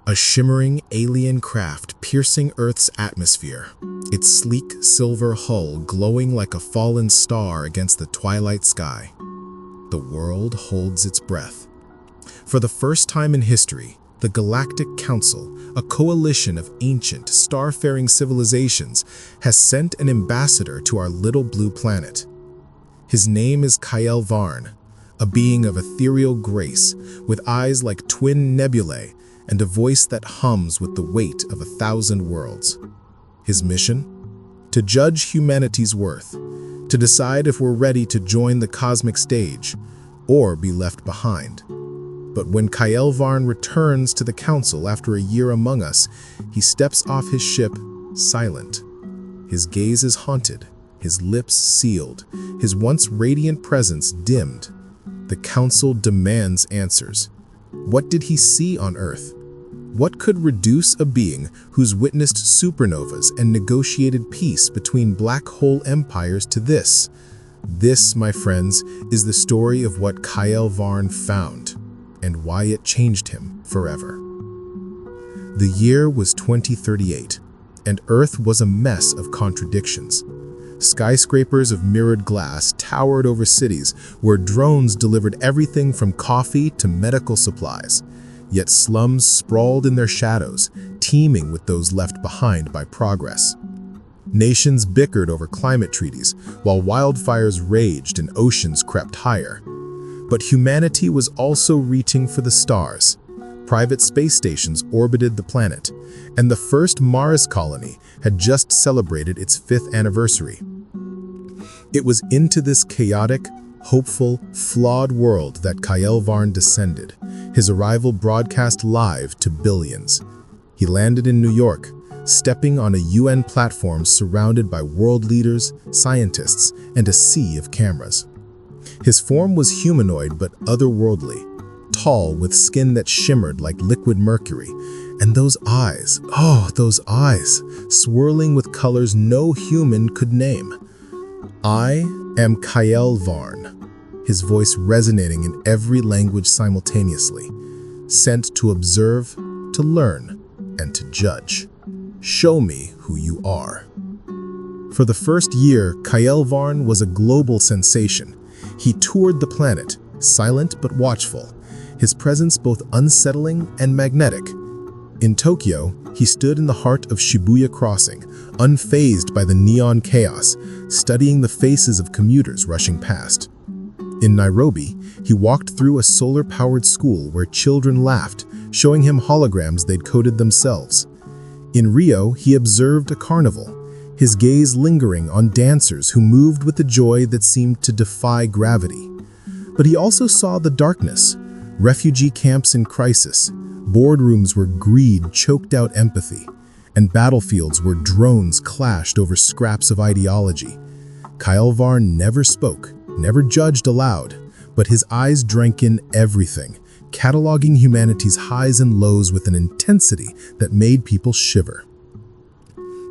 A shimmering alien craft piercing Earth's atmosphere, its sleek silver hull glowing like a fallen star against the twilight sky. The world holds its breath. For the first time in history, the Galactic Council, a coalition of ancient, starfaring civilizations, has sent an ambassador to our little blue planet. His name is Kael'Varn, a being of ethereal grace, with eyes like twin nebulae and a voice that hums with the weight of 1,000 worlds. His mission? To judge humanity's worth, to decide if we're ready to join the cosmic stage or be left behind. But when Kael'Varn returns to the Council after a year among us, he steps off his ship, silent. His gaze is haunted, his lips sealed, his once radiant presence dimmed. The Council demands answers. What did he see on Earth? What could reduce a being who's witnessed supernovas and negotiated peace between black hole empires to this? This, my friends, is the story of what Kael'Varn found and why it changed him forever. The year was 2038, and Earth was a mess of contradictions. Skyscrapers of mirrored glass towered over cities where drones delivered everything from coffee to medical supplies. Yet slums sprawled in their shadows, teeming with those left behind by progress. Nations bickered over climate treaties, while wildfires raged and oceans crept higher. But humanity was also reaching for the stars. Private space stations orbited the planet, and the first Mars colony had just celebrated its 5th anniversary. It was into this chaotic, hopeful, flawed world that Kael'Varn descended, his arrival broadcast live to billions. He landed in New York, stepping on a UN platform surrounded by world leaders, scientists, and a sea of cameras. His form was humanoid but otherworldly, tall with skin that shimmered like liquid mercury, and those eyes, those eyes, swirling with colors no human could name. I am Kael'Varn, his voice resonating in every language simultaneously, sent to observe, to learn, and to judge. Show me who you are. For the first year, Kael'Varn was a global sensation. He toured the planet, silent but watchful, his presence both unsettling and magnetic. In Tokyo, he stood in the heart of Shibuya Crossing, unfazed by the neon chaos, studying the faces of commuters rushing past. In Nairobi, he walked through a solar-powered school where children laughed, showing him holograms they'd coded themselves. In Rio, he observed a carnival, his gaze lingering on dancers who moved with a joy that seemed to defy gravity. But he also saw the darkness, refugee camps in crisis, boardrooms where greed choked out empathy, and battlefields where drones clashed over scraps of ideology. Kael'Varn never spoke, never judged aloud, but his eyes drank in everything, cataloging humanity's highs and lows with an intensity that made people shiver.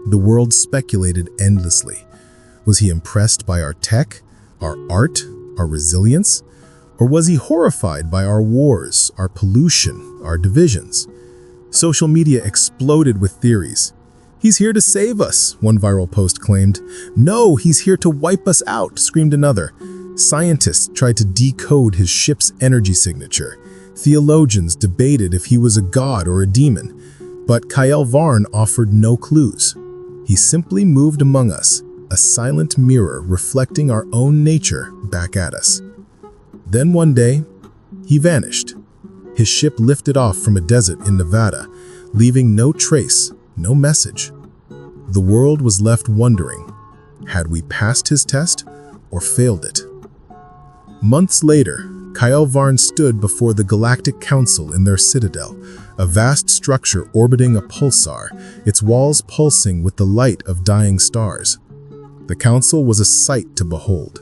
The world speculated endlessly. Was he impressed by our tech, our art, our resilience? Or was he horrified by our wars, our pollution, our divisions? Social media exploded with theories. "He's here to save us," one viral post claimed. "No, he's here to wipe us out," screamed another. Scientists tried to decode his ship's energy signature. Theologians debated if he was a god or a demon. But Kael'Varn offered no clues. He simply moved among us, a silent mirror reflecting our own nature back at us. Then one day, he vanished. His ship lifted off from a desert in Nevada, leaving no trace, no message. The world was left wondering, had we passed his test or failed it? Months later, Kael'Varn stood before the Galactic Council in their citadel, a vast structure orbiting a pulsar, its walls pulsing with the light of dying stars. The council was a sight to behold.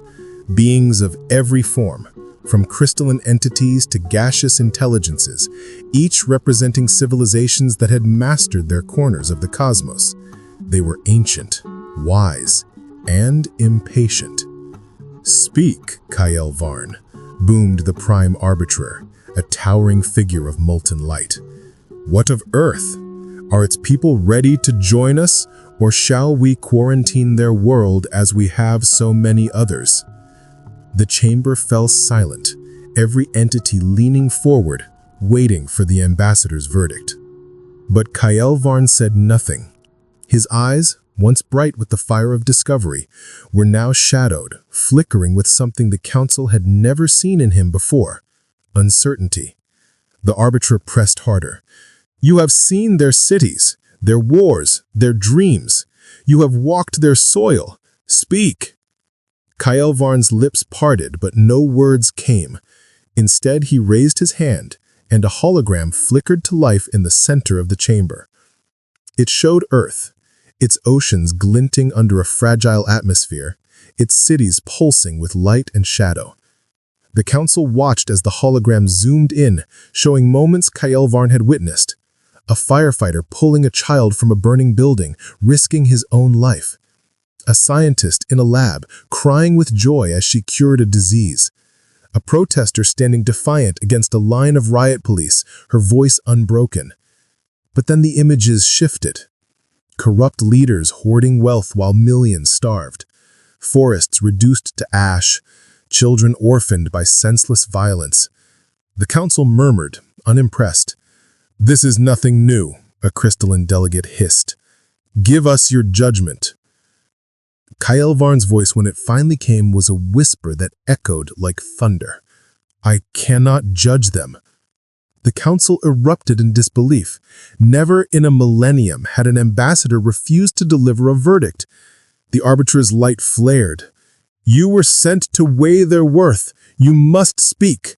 Beings of every form, from crystalline entities to gaseous intelligences, each representing civilizations that had mastered their corners of the cosmos. They were ancient, wise, and impatient. "Speak, Kael'Varn," boomed the Prime Arbiter, a towering figure of molten light. What of Earth? Are its people ready to join us, or shall we quarantine their world as we have so many others? The chamber fell silent, every entity leaning forward, waiting for the ambassador's verdict. But Kael'Varn said nothing. His eyes, once bright with the fire of discovery, were now shadowed, flickering with something the council had never seen in him before: uncertainty. The arbiter pressed harder. You have seen their cities, their wars, their dreams. You have walked their soil. Speak. Kael'Varn's lips parted, but no words came. Instead, he raised his hand, and a hologram flickered to life in the center of the chamber. It showed Earth, its oceans glinting under a fragile atmosphere, its cities pulsing with light and shadow. The council watched as the hologram zoomed in, showing moments Kael'Varn had witnessed. A firefighter pulling a child from a burning building, risking his own life. A scientist in a lab, crying with joy as she cured a disease. A protester standing defiant against a line of riot police, her voice unbroken. But then the images shifted. Corrupt leaders hoarding wealth while millions starved. Forests reduced to ash. Children orphaned by senseless violence. The council murmured, unimpressed. This is nothing new, a crystalline delegate hissed. Give us your judgment. Kael'Varn's voice, when it finally came, was a whisper that echoed like thunder. I cannot judge them. The council erupted in disbelief. Never in a millennium had an ambassador refused to deliver a verdict. The arbitrator's light flared. You were sent to weigh their worth. You must speak.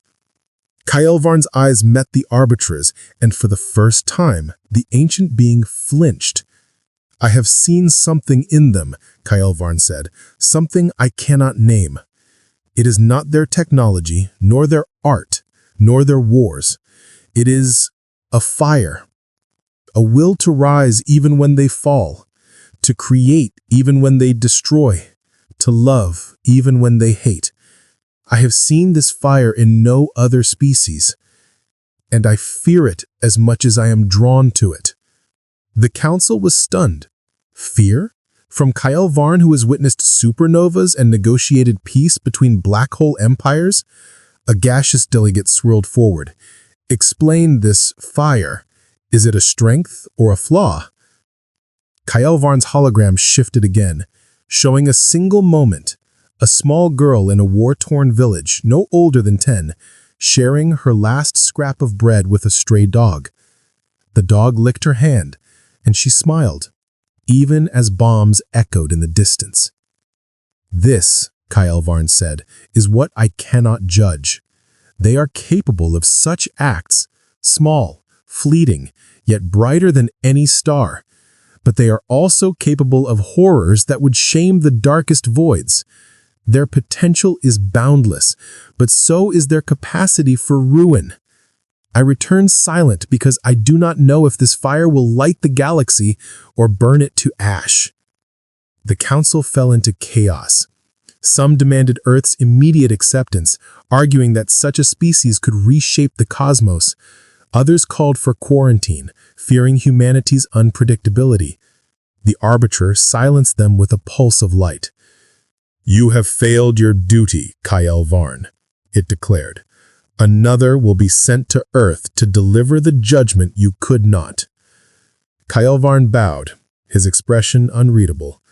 Kael'Varn's eyes met the arbitrator's, and for the first time, the ancient being flinched. I have seen something in them, Kael'Varn said, something I cannot name. It is not their technology, nor their art, nor their wars. It is a fire, a will to rise even when they fall, to create even when they destroy, to love even when they hate. I have seen this fire in no other species, and I fear it as much as I am drawn to it. The council was stunned. Fear? From Kael'Varn, who has witnessed supernovas and negotiated peace between black hole empires? A gaseous delegate swirled forward. Explain this fire. Is it a strength or a flaw? Kael'Varn's hologram shifted again, showing a single moment. A small girl in a war-torn village, no older than 10, sharing her last scrap of bread with a stray dog. The dog licked her hand, and she smiled, even as bombs echoed in the distance. This, Kael'Varn said, is what I cannot judge. They are capable of such acts, small, fleeting, yet brighter than any star. But they are also capable of horrors that would shame the darkest voids. Their potential is boundless, but so is their capacity for ruin. I return silent because I do not know if this fire will light the galaxy or burn it to ash. The council fell into chaos. Some demanded Earth's immediate acceptance, arguing that such a species could reshape the cosmos. Others called for quarantine, fearing humanity's unpredictability. The arbiter silenced them with a pulse of light. You have failed your duty, Kael'Varn, it declared. Another will be sent to Earth to deliver the judgment you could not. Kael'Varn bowed, his expression unreadable.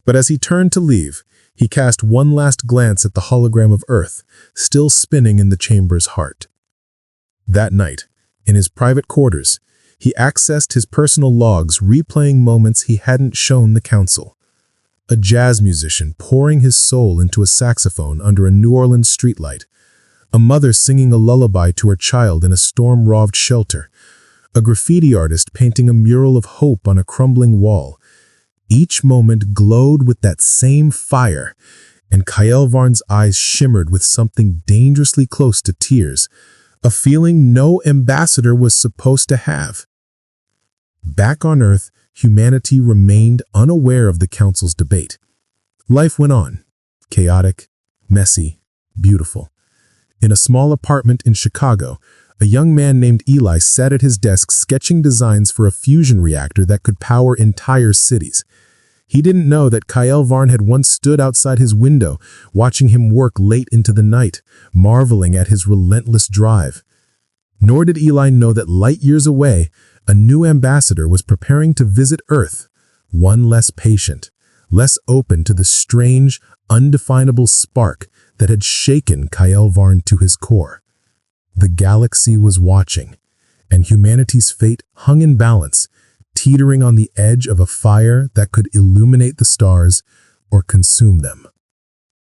But as he turned to leave, he cast one last glance at the hologram of Earth, still spinning in the chamber's heart. That night, in his private quarters, he accessed his personal logs, replaying moments he hadn't shown the council. A jazz musician pouring his soul into a saxophone under a New Orleans streetlight. A mother singing a lullaby to her child in a storm-ravaged shelter. A graffiti artist painting a mural of hope on a crumbling wall. Each moment glowed with that same fire, and Kael'Varn's eyes shimmered with something dangerously close to tears, a feeling no ambassador was supposed to have. Back on Earth, humanity remained unaware of the council's debate. Life went on, chaotic, messy, beautiful. In a small apartment in Chicago, A young man named Eli sat at his desk sketching designs for a fusion reactor that could power entire cities. He didn't know that Kael'Varn had once stood outside his window, watching him work late into the night, marveling at his relentless drive. Nor did Eli know that light years away, a new ambassador was preparing to visit Earth, one less patient, less open to the strange, undefinable spark that had shaken Kael'Varn to his core. The galaxy was watching, and humanity's fate hung in balance, teetering on the edge of a fire that could illuminate the stars or consume them.